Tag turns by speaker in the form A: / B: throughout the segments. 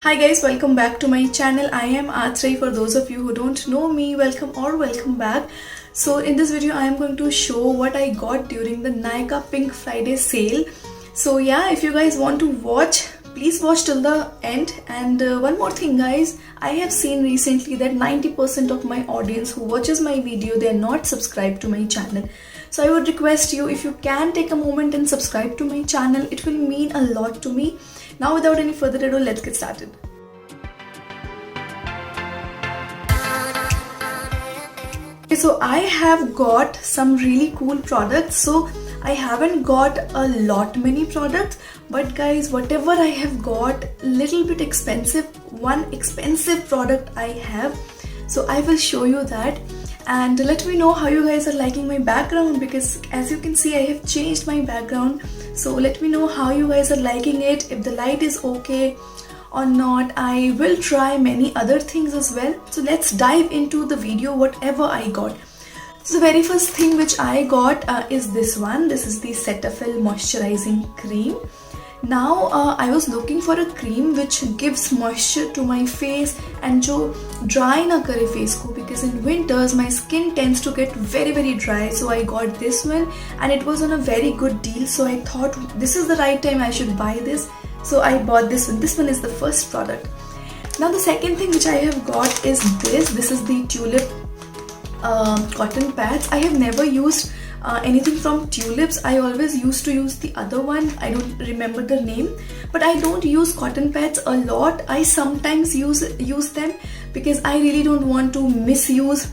A: Hi guys, welcome back to my channel. I am Athray. For those of you who don't know me, welcome back. So in this video I am going to show what I got during the Nykaa Pink Friday sale. So yeah, if you guys want to watch, please watch till the end. And one more thing guys, I have seen recently that 90% of my audience who watches my video, they are not subscribed to my channel. So I would request you, if you can take a moment and subscribe to my channel, it will mean a lot to me. Now without any further ado, let's get started. Okay, so I have got some really cool products. So I haven't got a lot many products, but guys, whatever I have got, little bit expensive, one expensive product I have. So I will show you that. And let me know how you guys are liking my background, because as you can see I have changed my background. So let me know how you guys are liking it, if the light is okay or not. I will try many other things as well. So let's dive into the video, whatever I got. So the very first thing which I got is this one. This is the Cetaphil moisturizing cream. Now I was looking for a cream which gives moisture to my face and जो dry ना करे face को, because in winters my skin tends to get very dry. So I got this one and it was on a very good deal. So I thought this is the right time I should buy this. So I bought this one. This one is the first product. Now the second thing which I have got is this. This is the Tulip cotton pads. I have never used anything from Tulips. I always used to use the other one. I don't remember the name, but I don't use cotton pads a lot. I sometimes use them because I really don't want to misuse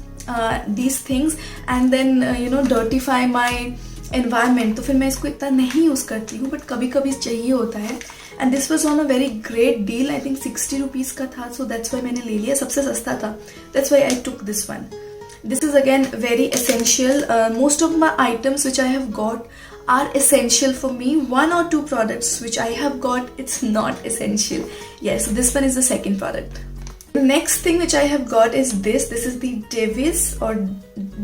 A: these things and then dirtify my environment. तो फिर मैं इसको इतना नहीं use करती हूँ, but कभी कभी चाहिए होता है. And this was on a very great deal. I think 60 rupees का था, so that's why मैंने ले लिया. सबसे सस्ता था. That's why I took this one. This is again very essential. Most of my items which I have got are essential for me. One or two products which I have got, it's not essential. Yes, so this one is the second product. The next thing which I have got is this. This is the Devis or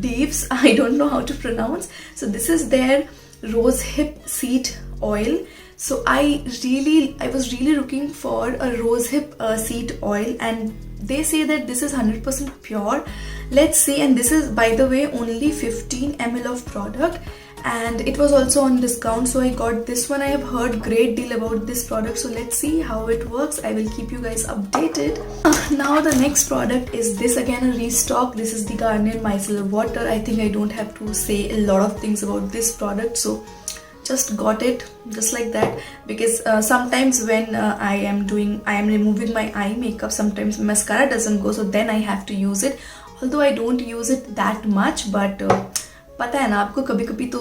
A: Deves. I don't know how to pronounce. So this is their rose hip seed oil. So I was really looking for a rose hip seed oil, and they say that this is 100% pure. Let's see. And this is, by the way, only 15 ml of product, and it was also on discount, so I got this one. I have heard great deal about this product, so let's see how it works. I will keep you guys updated. Now the next product is this, again a restock. This is the Garnier Micellar Water. I think I don't have to say a lot of things about this product, so just got it just like that, because sometimes when I am removing my eye makeup, sometimes mascara doesn't go, so then I have to use it, although I don't use it that much, but पता है ना आपको, कभी कभी तो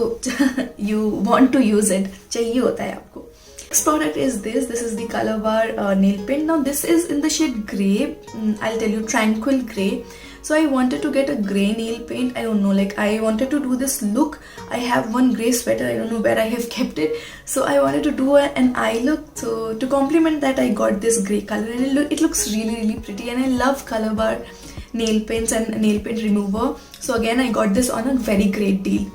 A: you want to use it, चाहिए होता है आपको. Next product is this. This is the Color Bar nail paint. Now this is in the shade grey. I'll tell you, tranquil grey. So I wanted to get a grey nail paint. I don't know, like I wanted to do this look. I have one grey sweater. I don't know where I have kept it. So I wanted to do an eye look. So to complement that, I got this grey color, and it looks really pretty. And I love Color Bar nail paints and nail paint remover. So again, I got this on a very great deal.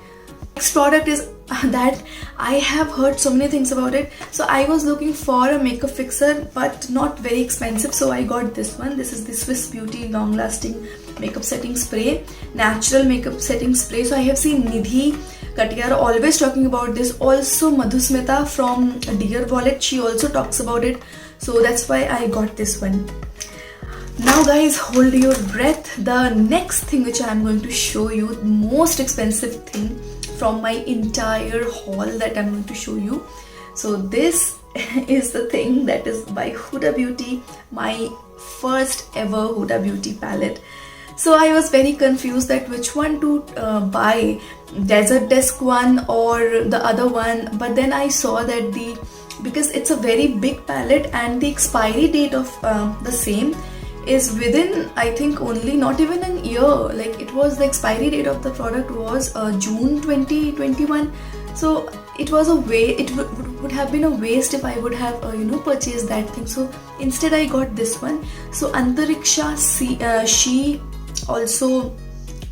A: Next product is that I have heard so many things about it. So I was looking for a makeup fixer, but not very expensive, so I got this one. This is the Swiss Beauty long lasting makeup setting spray, natural makeup setting spray. So I have seen Nidhi Katiyar always talking about this. Also Madhusmita from Dear Wallet, she also talks about it, so that's why I got this one. Now guys, hold your breath. The next thing which I am going to show you, the most expensive thing from my entire haul that I'm going to show you. So this is the thing that is by Huda Beauty, my first ever Huda Beauty palette. So I was very confused that which one to buy, Desert Desk one or the other one, but then I saw that because it's a very big palette and the expiry date of the same is within, I think, only not even an year. Like it was, the expiry date of the product was June 2021. So it was a waste. It would have been a waste if I would have purchased that thing. So instead I got this one. So Antariksha she also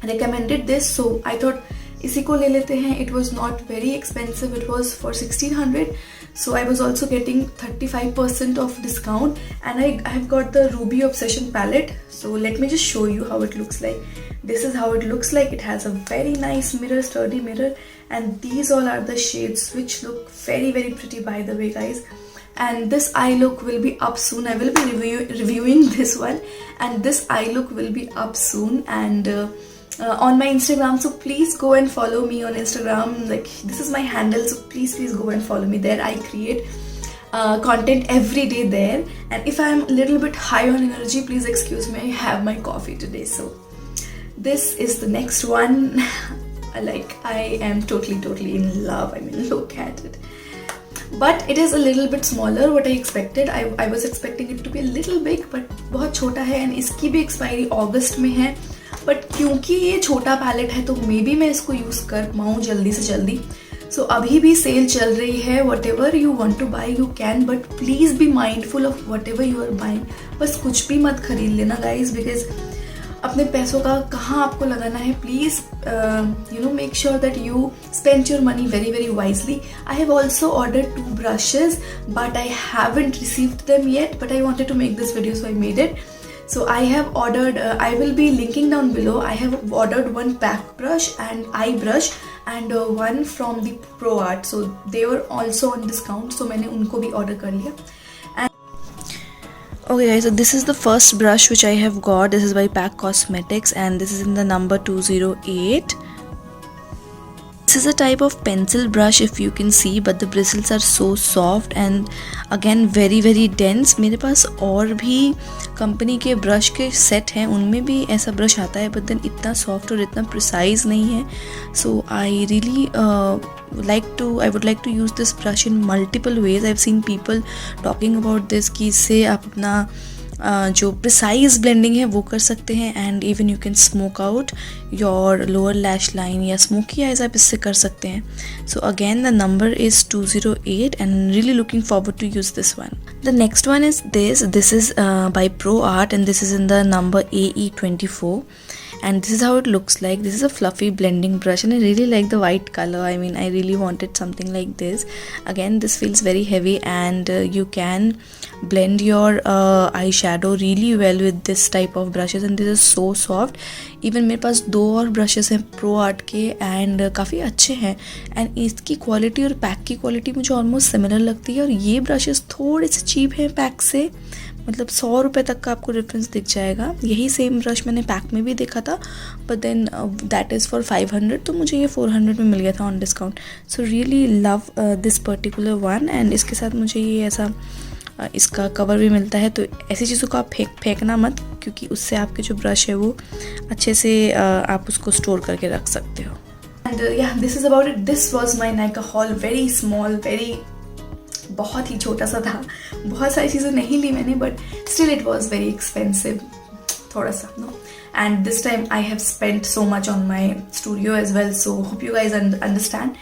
A: recommended this, so I thought इसी को ले लेते हैं. It was not very expensive. It was for 1600. So I was also getting 35% of discount, and I have got the Ruby Obsession palette. So let me just show you how it looks like. This is how it looks like. It has a very nice mirror, sturdy mirror, and these all are the shades which look very pretty, by the way, guys. And this eye look will be up soon. I will be reviewing this one, and this eye look will be up soon, and on my Instagram. So please go and follow me on Instagram. Like, this is my handle, so please go and follow me there. I create content every day there, and if I'm a little bit high on energy, please excuse me, I have my coffee today. So this is the next one. Like, I am totally in love. I mean, look at it. But it is a little bit smaller what I expected. I was expecting it to be a little big, but बहुत छोटा है, and इसकी भी expiry अगस्त में है. But क्योंकि ये छोटा पैलेट है तो मे बी मैं इसको यूज़ कर पाऊँ जल्दी से जल्दी. सो अभी भी सेल चल रही है. Whatever you want to buy you can, but please be mindful of whatever you are buying. बस कुछ भी मत खरीद लेना गाइज, बिकॉज अपने पैसों का कहाँ आपको लगाना है. Please make sure that you spend your money very wisely. I have also ordered 2 brushes, but I haven't received them yet, but I wanted to make this video, so I made it. So I have ordered, I will be linking down below. I have ordered one pack brush and eye brush, and one from the Pro Art. So they were also on discount, so मैंने उनको भी order कर लिया. Okay guys, so this is the first brush which I have got. This is by Pack Cosmetics, and this is in the number 208. This is a type of pencil brush, if you can see, but the bristles are so soft and again very dense. मेरे पास और भी company के brush के set हैं, उनमें भी ऐसा brush आता है, बट देन इतना सॉफ्ट और इतना प्रिसाइज नहीं है. So I really I would like to use this brush in multiple ways. I've seen people talking about this कि इससे आप अपना जो प्रिसाइज ब्लेंडिंग है वो कर सकते हैं, and even you can smoke out your lower lash line या स्मोकी आइज आप इससे कर सकते हैं. So again the number is 208 and really looking forward to use this one. The next one is this is by pro art, and this is in the number AE24. And this is how it looks like. This is a fluffy blending brush, and I really like the white color. I mean, I really wanted something like this. Again, this feels very heavy, and you can blend your eyeshadow really well with this type of brushes, and this is so soft. Even मेरे पास 2 और brushes हैं Pro Art के, and काफ़ी अच्छे हैं, and इसकी quality और pack की क्वालिटी मुझे ऑलमोस्ट सिमिलर लगती है. और ये ब्रशेस थोड़े से चीप हैं पैक से, मतलब 100 रुपये तक का आपको डिफरेंस दिख जाएगा. यही सेम ब्रश मैंने पैक में भी देखा था, but then that is for 500, तो मुझे ये 400 में मिल गया था on discount. So really love this particular one. And इसके साथ मुझे ये ऐसा इसका कवर भी मिलता है. तो ऐसी चीज़ों को आप फेंकना मत, क्योंकि उससे आपके जो ब्रश है वो अच्छे से आप उसको स्टोर करके रख सकते हो. एंड या this is about it. This was my Nykaa hall. Very small, बहुत ही छोटा सा था. बहुत सारी चीज़ें नहीं ली मैंने, but still it was very expensive थोड़ा सा, no. And this time I have spent so much on my studio as well, so hope you guys understand.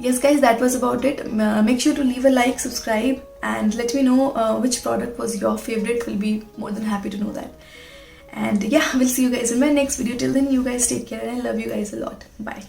A: Yes guys, that was about it. Make sure to leave a like, subscribe, and let me know which product was your favorite. Will be more than happy to know that. And yeah, we'll see you guys in my next video. Till then, you guys take care, and I love you guys a lot. Bye.